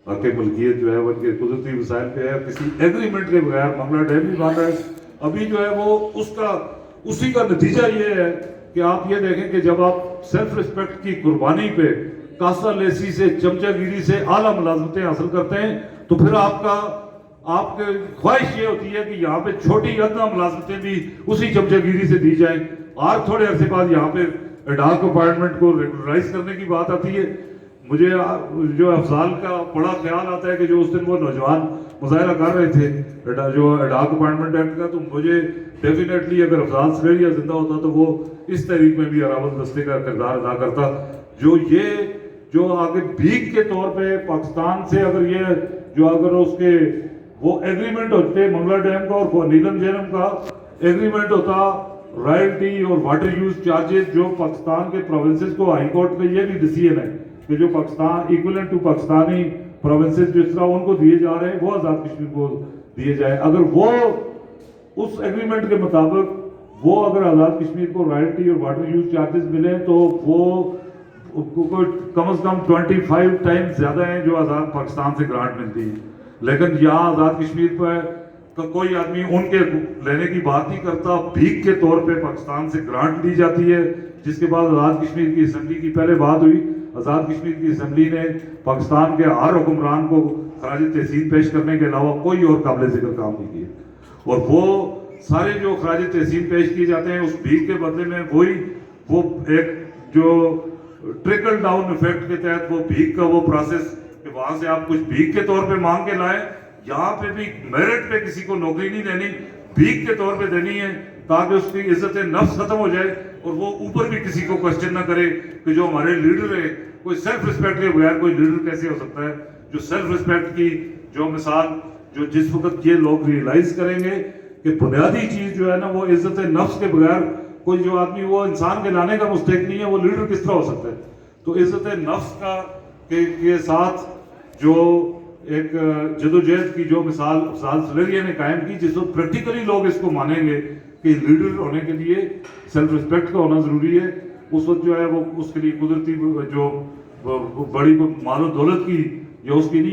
حق ملکیت جو ہے وہ ان کے قدرتی وسائل پہ ہے، کسی ایگریمنٹ کے بغیر منگلا ڈیم بھی بن رہا ہے. ابھی جو ہے وہ اسی کا نتیجہ یہ ہے کہ آپ یہ دیکھیں کہ جب آپ سیلف ریسپیکٹ کی قربانی پہ کاسہ لیسی سے چمچہ گیری سے اعلیٰ ملازمتیں حاصل کرتے ہیں تو پھر آپ کی خواہش یہ ہوتی ہے کہ یہاں پہ چھوٹی ادنا ملازمتیں بھی اسی چمچہ گیری سے دی جائیں، اور تھوڑے عرصے بعد یہاں پہ ایڈاک اپارٹمنٹ کو ریگولرائز کرنے کی بات آتی ہے. مجھے جو افضال کا بڑا خیال آتا ہے کہ جو اس دن وہ نوجوان مظاہرہ کر رہے تھے جو ایڈاک اپارٹمنٹ ایکٹ کا، تو مجھے ڈیفینیٹلی اگر افضال سریریا زندہ ہوتا تو وہ اس تحریک میں بھی اراول دستے کا کردار ادا کرتا. جو آگے بھیک کے طور پہ پاکستان سے اگر اس کے وہ ایگریمنٹ ہوتے منگلا ڈیم کا اور نیلم جہلم کا ایگریمنٹ ہوتا، رائلٹی اور واٹر یوز چارجز جو پاکستان کے پروونسز کو ہائی کورٹ کا یہ بھی ڈیسیژن ہے کہ جو Pakistan equivalent to Pakistani provinces جس طرح ان کو دیے جا رہے ہیں وہ آزاد کشمیر کو دیے جائیں. اگر وہ اس ایگریمنٹ کے مطابق وہ اگر آزاد کشمیر کو رائلٹی اور واٹر یوز چارجز ملیں تو وہ کم از کم 25 ٹائمز زیادہ ہیں جو آزاد پاکستان سے گرانٹ ملتی ہے. لیکن یہاں آزاد کشمیر پہ کوئی آدمی ان کے لینے کی بات نہیں کرتا. بھیک کے طور پہ پاکستان سے گرانٹ دی جاتی ہے، جس کے بعد آزاد کشمیر کی اسمبلی کی پہلے بات ہوئی. آزاد کشمیر کی اسمبلی نے پاکستان کے ہر حکمران کو خراج تحسین پیش کرنے کے علاوہ کوئی اور قابل ذکر کام نہیں کیا، اور وہ سارے جو خراج تحسین پیش کیے جاتے ہیں اس بھیک کے بدلے میں وہ ایک جو ٹرکل ڈاؤن ایفیکٹ کے تحت وہ بھیک کا وہ پروسیس کہ وہاں سے آپ کچھ بھیک کے طور پہ مانگ کے لائیں. یہاں پہ بھی میرٹ پہ کسی کو نوکری نہیں دینی، بھیک کے طور پہ دینی ہے تاکہ اس کی عزت نفس ختم ہو جائے اور وہ اوپر بھی کسی کو کوشچن نہ کرے کہ جو ہمارے لیڈر ہیں، کوئی سیلف ریسپیکٹ کے بغیر کوئی لیڈر کیسے ہو سکتا ہے. جو سیلف ریسپیکٹ کی جو مثال جس وقت یہ لوگ ریئلائز کریں گے کہ بنیادی چیز جو ہے نا وہ عزت نفس کے بغیر کوئی جو آدمی وہ انسان کے لانے کا مستحق نہیں ہے، وہ لیڈر کس طرح ہو سکتا ہے. تو عزت نفس کے ساتھ جو ایک جدوجہد کی جو مثال افضال سلیریہ نے قائم کی، جس وقت پریکٹیکلی لوگ اس کو مانیں گے کہ لیڈر ہونے کے لیے سیلف ریسپیکٹ کا ہونا ضروری ہے، اس وقت جو ہے وہ اس کے لیے قدرتی جو بڑی مال و دولت کی یا اس کی نہیں